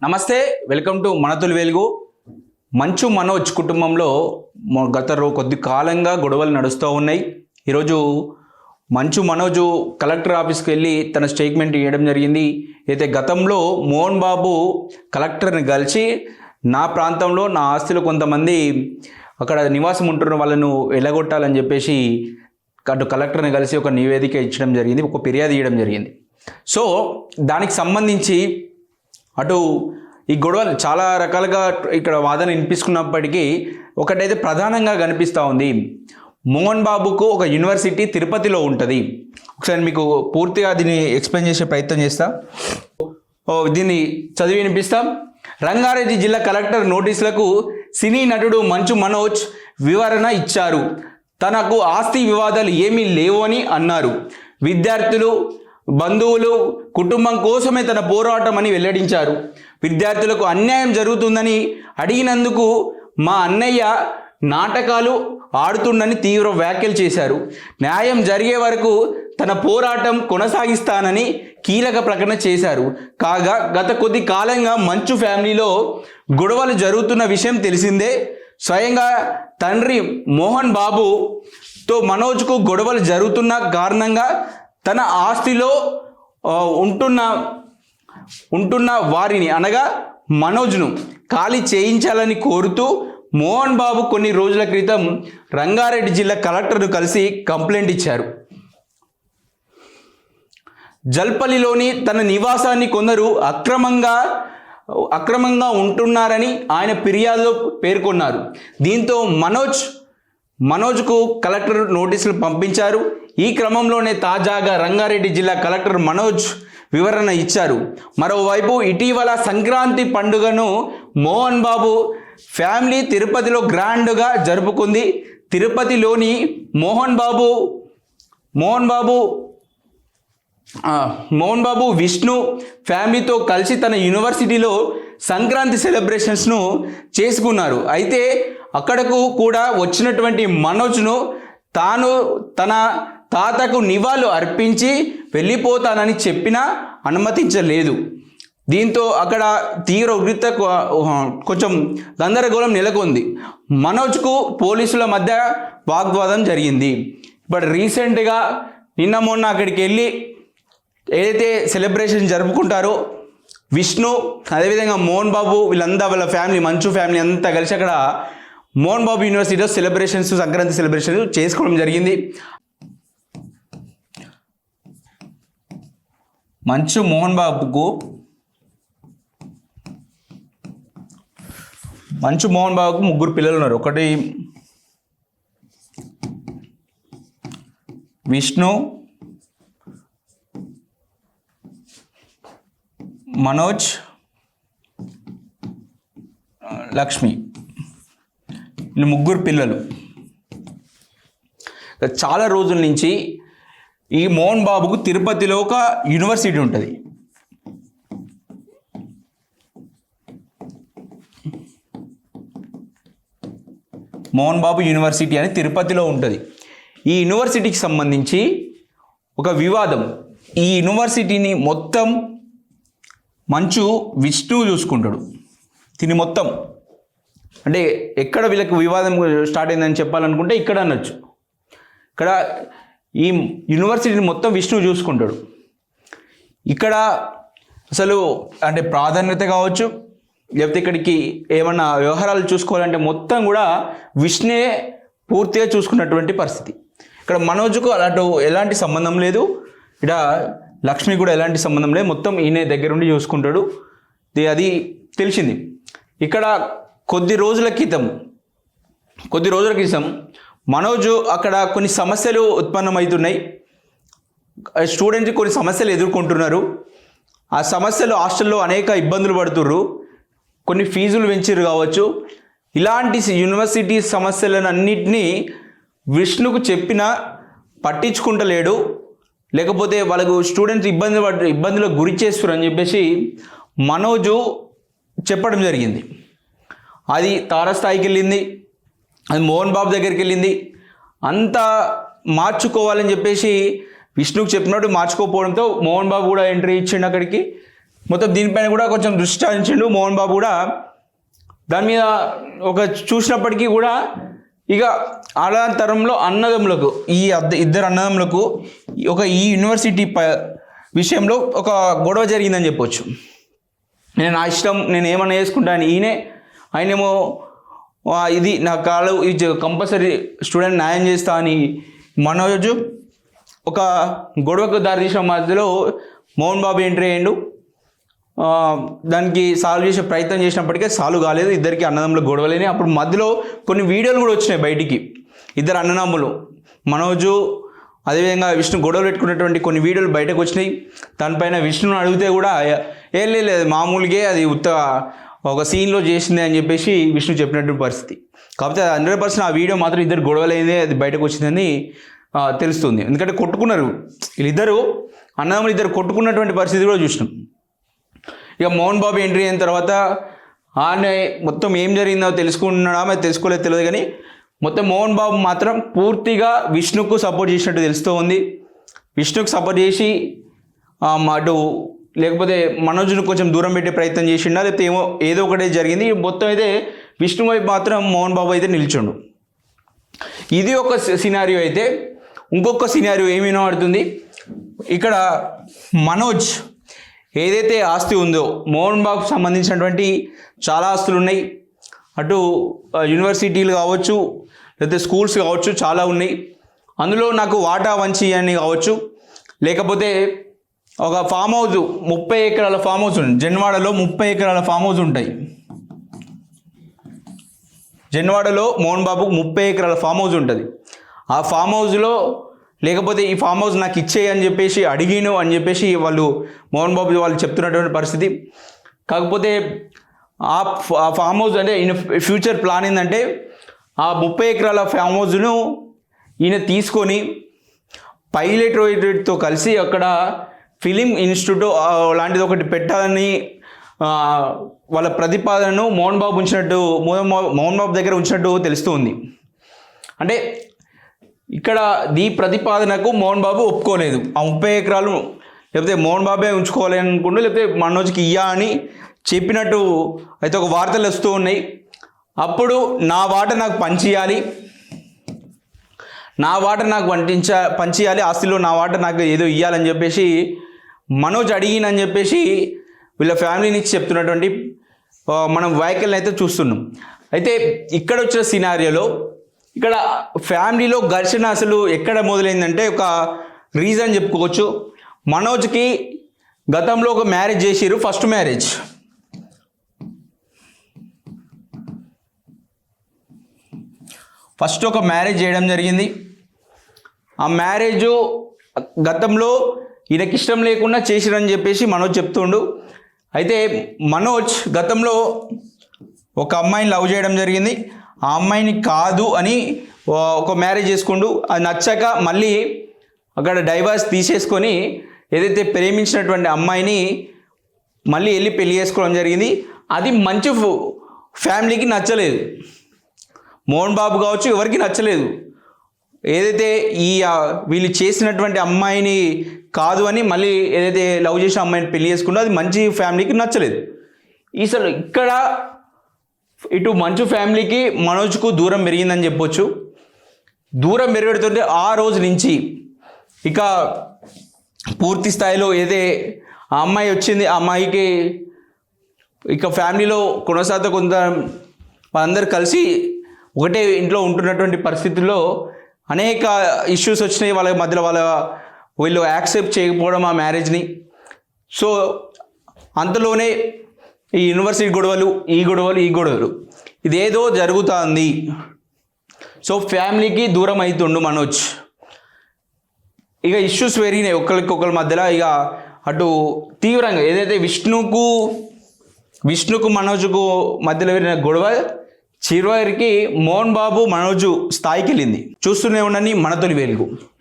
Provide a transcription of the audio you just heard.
నమస్తే, welcome to మనతులు వెలుగు. మంచు మనోజ్ కుటుంబంలో గత కొద్ది కాలంగా గొడవలు నడుస్తూ ఉన్నాయి. ఈరోజు మంచు మనోజు కలెక్టర్ ఆఫీస్కి వెళ్ళి తన స్టేట్మెంట్ ఇవ్వడం జరిగింది. అయితే గతంలో మోహన్ బాబు కలెక్టర్ని కలిసి నా ప్రాంతంలో నా ఆస్తులు కొంతమంది అక్కడ నివాసం ఉంటున్న వాళ్ళను ఎలగొట్టాలని చెప్పేసి అటు కలెక్టర్ని కలిసి ఒక నివేదిక ఇచ్చడం జరిగింది, ఒక ఫిర్యాదు ఇవ్వడం జరిగింది. సో దానికి సంబంధించి అటు ఈ గొడవలు చాలా రకాలుగా ఇక్కడ వాదన వినిపిస్తున్నప్పటికీ ఒకటైతే ప్రధానంగా కనిపిస్తూ ఉంది. మోహన్ బాబుకు ఒక యూనివర్సిటీ తిరుపతిలో ఉంటుంది. ఒకసారి మీకు పూర్తిగా దీన్ని ఎక్స్ప్లెయిన్ చేసే ప్రయత్నం చేస్తా. దీన్ని చదివి వినిపిస్తాం. రంగారెడ్డి జిల్లా కలెక్టర్ నోటీసులకు సినీ నటుడు మంచు మనోజ్ వివరణ ఇచ్చారు. తనకు ఆస్తి వివాదాలు ఏమీ లేవు అని అన్నారు. విద్యార్థులు, బంధువులు, కుటుంబం కోసమే తన పోరాటం అని వెల్లడించారు. విద్యార్థులకు అన్యాయం జరుగుతుందని అడిగినందుకు మా అన్నయ్య నాటకాలు ఆడుతుండని తీవ్ర వ్యాఖ్యలు చేశారు. న్యాయం జరిగే వరకు తన పోరాటం కొనసాగిస్తానని కీలక ప్రకటన చేశారు. కాగా గత కొద్ది కాలంగా మంచు ఫ్యామిలీలో గొడవలు జరుగుతున్న విషయం తెలిసిందే. స్వయంగా తండ్రి మోహన్ బాబుతో మనోజ్కు గొడవలు జరుగుతున్న కారణంగా తన ఆస్తిలో ఉంటున్న వారిని అనగా మనోజ్ను ఖాళీ చేయించాలని కోరుతూ మోహన్ బాబు కొన్ని రోజుల క్రితం రంగారెడ్డి జిల్లా కలెక్టర్ను కలిసి కంప్లైంట్ ఇచ్చారు. జల్పల్లిలోని తన నివాసాన్ని కొందరు అక్రమంగా ఉంటున్నారని ఆయన ఫిర్యాదులో పేర్కొన్నారు. దీంతో మనోజ్కు కలెక్టర్ నోటీసులు పంపించారు. ఈ క్రమంలోనే తాజాగా రంగారెడ్డి జిల్లా కలెక్టర్ మనోజ్ వివరణ ఇచ్చారు. మరోవైపు ఇటీవల సంక్రాంతి పండుగను మోహన్ బాబు ఫ్యామిలీ తిరుపతిలో గ్రాండ్గా జరుపుకుంది. తిరుపతిలోని మోహన్ బాబు విష్ణు ఫ్యామిలీతో కలిసి తన యూనివర్సిటీలో సంక్రాంతి సెలబ్రేషన్స్ను చేసుకున్నారు. అయితే అక్కడకు కూడా వచ్చినటువంటి మనోజ్ను తాను తన తాతకు నివాళులు అర్పించి వెళ్ళిపోతానని చెప్పినా అనుమతించలేదు. దీంతో అక్కడ తీవ్ర ఉగ్రత, కొంచెం గందరగోళం నెలకొంది. మనోజ్కు పోలీసుల మధ్య వాగ్వాదం జరిగింది. ఇప్పుడు రీసెంట్గా నిన్న మొన్న అక్కడికి వెళ్ళి ఏదైతే సెలబ్రేషన్ జరుపుకుంటారో విష్ణు, అదేవిధంగా మోహన్ బాబు, వీళ్ళంతా వాళ్ళ ఫ్యామిలీ, మంచు ఫ్యామిలీ అంతా కలిసి అక్కడ మోహన్ బాబు యూనివర్సిటీలో సంక్రాంతి సెలబ్రేషన్ చేసుకోవడం జరిగింది. మంచు మోహన్ బాబుకు ముగ్గురు పిల్లలు ఉన్నారు. ఒకటి విష్ణు, మనోజ్, లక్ష్మి, వీళ్ళు ముగ్గురు పిల్లలు. చాలా రోజుల నుంచి ఈ మోహన్ బాబుకు తిరుపతిలో ఒక యూనివర్సిటీ ఉంటుంది. మోహన్ బాబు యూనివర్సిటీ అని తిరుపతిలో ఉంటుంది. ఈ యూనివర్సిటీకి సంబంధించి ఒక వివాదం. ఈ యూనివర్సిటీని మొత్తం మంచు విష్ణు చూసుకుంటాడు. దీన్ని మొత్తం అంటే ఎక్కడ వీళ్ళకి వివాదం స్టార్ట్ అయిందని చెప్పాలనుకుంటే ఇక్కడ అనొచ్చు. ఇక్కడ ఈ యూనివర్సిటీని మొత్తం విష్ణు చూసుకుంటాడు. ఇక్కడ అసలు అంటే ప్రాధాన్యత కావచ్చు, లేకపోతే ఇక్కడికి ఏమన్నా వ్యవహారాలు చూసుకోవాలంటే మొత్తం కూడా విష్ణునే పూర్తిగా చూసుకున్నటువంటి పరిస్థితి. ఇక్కడ మనోజ్కు అలాంటి ఎలాంటి సంబంధం లేదు, ఇక్కడ లక్ష్మి కూడా ఎలాంటి సంబంధం లేదు, మొత్తం ఈయన దగ్గరుండి చూసుకుంటాడు. అది తెలిసింది. ఇక్కడ కొద్ది రోజుల క్రితం మనోజ్ అక్కడ కొన్ని సమస్యలు ఉత్పన్నమవుతున్నాయి. స్టూడెంట్స్ కొన్ని సమస్యలు ఎదుర్కొంటున్నారు. ఆ సమస్యలు హాస్టల్లో అనేక ఇబ్బందులు పడుతుర్రు. కొన్ని ఫీజులు పెంచారు కావచ్చు. ఇలాంటి యూనివర్సిటీ సమస్యలను అన్నింటినీ విష్ణుకు చెప్పినా పట్టించుకుంటలేడు. లేకపోతే వాళ్ళకు స్టూడెంట్స్ ఇబ్బందులకు గురి చేస్తారు అని చెప్పేసి మనోజు చెప్పడం జరిగింది. అది తారస్థాయికి వెళ్ళింది, అది మోహన్ బాబు దగ్గరికి వెళ్ళింది. అంతా మార్చుకోవాలని చెప్పేసి విష్ణుకు చెప్పినట్టు మార్చుకోకపోవడంతో మోహన్ బాబు కూడా ఎంట్రీ ఇచ్చిండు అక్కడికి. మొత్తం దీనిపైన కూడా కొంచెం దృష్టి సారించిండు మోహన్ బాబు కూడా. దాని మీద ఒక చూసినప్పటికీ కూడా ఇక అలాంతరంలో అన్నదమ్ములకు ఇద్దరు అన్నదమ్ములకు ఈ యూనివర్సిటీ విషయంలో ఒక గొడవ జరిగిందని చెప్పొచ్చు. నా ఇష్టం, నేను ఏమన్నా చేసుకుంటాను, ఆయనేమో ఇది నా కాలు ఇది కంపల్సరీ స్టూడెంట్ న్యాయం చేస్తా అని మనోజ్ ఒక గొడవకు దారితీసిన మధ్యలో మోహన్ బాబు ఎంట్రీ అయ్యిండు. దానికి సాల్వ్ చేసే ప్రయత్నం చేసినప్పటికీ సాల్వ్ కాలేదు. ఇద్దరికి అన్నదమ్ములు గొడవలేని. అప్పుడు మధ్యలో కొన్ని వీడియోలు కూడా వచ్చినాయి బయటికి. ఇద్దరు అన్నదమ్ములు మనోజు అదేవిధంగా విష్ణు గొడవలు పెట్టుకున్నటువంటి కొన్ని వీడియోలు బయటకు వచ్చినాయి. దానిపైన విష్ణుని అడిగితే కూడా ఏం లేదు, మామూలుగా అది ఒక సీన్లో చేసింది అని చెప్పేసి విష్ణు చెప్పినటువంటి పరిస్థితి. కాకపోతే 100% ఆ వీడియో మాత్రం ఇద్దరు గొడవలైందే అది బయటకు వచ్చిందని తెలుస్తుంది. ఎందుకంటే కొట్టుకున్నారు వీళ్ళిద్దరు అన్నదమ్ములు, ఇద్దరు కొట్టుకున్నటువంటి పరిస్థితి కూడా చూసినాం. ఇక మోహన్ బాబు ఎంట్రీ అయిన తర్వాత ఆయన మొత్తం ఏం జరిగిందో తెలుసుకున్నాడా మరి తెలుసుకోలేదు తెలియదు, కానీ మొత్తం మోహన్ బాబు మాత్రం పూర్తిగా విష్ణుకు సపోర్ట్ చేసినట్టు తెలుస్తూ ఉంది. విష్ణుకు సపోర్ట్ చేసి అటు లేకపోతే మనోజ్ను కొంచెం దూరం పెట్టే ప్రయత్నం చేసిండా, లేకపోతే ఏదో ఒకటి జరిగింది. మొత్తం అయితే విష్ణు వైపు మాత్రం మోహన్ బాబు అయితే నిల్చుండు. ఇది ఒక సినారియో అయితే, ఇంకొక సినారియో ఏమి వినబడుతుంది ఇక్కడ. మనోజ్ ఏదైతే ఆస్తి ఉందో మోహన్ బాబుకు సంబంధించినటువంటి చాలా ఆస్తులు ఉన్నాయి. అటు యూనివర్సిటీలు కావచ్చు, లేకపోతే స్కూల్స్ కావచ్చు, చాలా ఉన్నాయి. అందులో నాకు వాటా వంచి అని కావచ్చు, లేకపోతే ఒక ఫామ్ హౌస్ 30 ఎకరాల ఫామ్ హౌస్ ఉంది జన్వాడలో. 30 ఎకరాల ఫామ్ హౌస్ ఉంటాయి జన్వాడలో. మోహన్ బాబుకు 30 ఎకరాల ఫామ్ హౌస్ ఉంటుంది. ఆ ఫామ్ హౌస్లో లేకపోతే ఈ ఫామ్ హౌస్ నాకు ఇచ్చేయి అని చెప్పేసి అడిగిను అని చెప్పేసి మోహన్ బాబు వాళ్ళు చెప్తున్నటువంటి పరిస్థితి. కాకపోతే ఆ ఫామ్ హౌస్ అంటే ఈయన ఫ్యూచర్ ప్లాన్ ఏంటంటే ఆ 30 ఎకరాల ఫామ్ హౌస్ను ఈయన తీసుకొని పైలట్తో కలిసి అక్కడ ఫిలిం ఇన్స్టిట్యూట్ లాంటిది ఒకటి పెట్టాలని వాళ్ళ ప్రతిపాదనను మోహన్ బాబు దగ్గర ఉంచినట్టు తెలుస్తూ ఉంది. అంటే ఇక్కడ ఈ ప్రతిపాదనకు మోహన్ బాబు ఒప్పుకోలేదు. ఆ 30 ఎకరాలు లేకపోతే మోహన్ బాబే ఉంచుకోవాలి అనుకుంటూ, లేకపోతే మనోజ్కి ఇయ్యా అని చెప్పినట్టు అయితే ఒక వార్తలు వస్తూ ఉన్నాయి. అప్పుడు నా వాట నాకు పంచియాలి, పంచియాలి ఆస్తిలో నా వాట నాకు ఏదో ఇవ్వాలని చెప్పేసి మనోజ్ అడిగినని చెప్పేసి వీళ్ళ ఫ్యామిలీ నుంచి చెప్తున్నటువంటి మనం వ్యాఖ్యలను అయితే చూస్తున్నాం. అయితే ఇక్కడ వచ్చిన సినారియోలో ఇక్కడ ఫ్యామిలీలో ఘర్షణ అసలు ఎక్కడ మొదలైందంటే ఒక రీజన్ చెప్పుకోవచ్చు. మనోజ్కి గతంలో ఒక మ్యారేజ్ చేసిరు, ఫస్ట్ ఒక మ్యారేజ్ చేయడం జరిగింది. ఆ మ్యారేజ్ గతంలో ఈయనకి ఇష్టం లేకుండా చేసిరని చెప్పేసి మనోజ్ చెప్తుండు. అయితే మనోజ్ గతంలో ఒక అమ్మాయిని లవ్ చేయడం జరిగింది. ఆ అమ్మాయిని కాదు అని ఒక మ్యారేజ్ చేసుకుండు. అది నచ్చాక మళ్ళీ అక్కడ డైవర్స్ తీసేసుకొని ఏదైతే ప్రేమించినటువంటి అమ్మాయిని మళ్ళీ వెళ్ళి పెళ్లి చేసుకోవడం జరిగింది. అది మంచి ఫ్యామిలీకి నచ్చలేదు, మోహన్ బాబు కావచ్చు ఎవరికి నచ్చలేదు. ఏదైతే వీళ్ళు చేసినటువంటి అమ్మాయిని కాదు అని మళ్ళీ ఏదైతే లవ్ చేసిన అమ్మాయిని పెళ్లి చేసుకుంటో అది మంచి ఫ్యామిలీకి నచ్చలేదు. అసలు ఇక్కడ ఇటు మంచు ఫ్యామిలీకి మనోజ్కు దూరం పెరిగిందని చెప్పొచ్చు. దూరం పెరుగుతుంటే ఆ రోజు నుంచి ఇక పూర్తి స్థాయిలో ఏదైతే ఆ అమ్మాయి వచ్చింది, ఆ అమ్మాయికి ఇక ఫ్యామిలీలో కొనసాగుతూ కొంత అందరు కలిసి ఒకటే ఇంట్లో ఉంటున్నటువంటి పరిస్థితుల్లో అనేక ఇష్యూస్ వచ్చినాయి వాళ్ళ మధ్యలో. వీళ్ళు యాక్సెప్ట్ చేయకపోవడం ఆ మ్యారేజ్ని. సో అంతలోనే ఈ యూనివర్సిటీ గొడవలు, ఈ గొడవలు ఇదేదో జరుగుతుంది. సో ఫ్యామిలీకి దూరం అవుతుండు మనోజ్. ఇక ఇష్యూస్ పెరిగినాయి ఒకరి మధ్యలో. ఇక అటు తీవ్రంగా ఏదైతే విష్ణుకు మనోజ్కు మధ్యలో పెరిగిన గొడవ చివరికి మోహన్ బాబు మనోజు స్థాయికి వెళ్ళింది. చూస్తూనే ఉండని మన తొలి వెలుగు.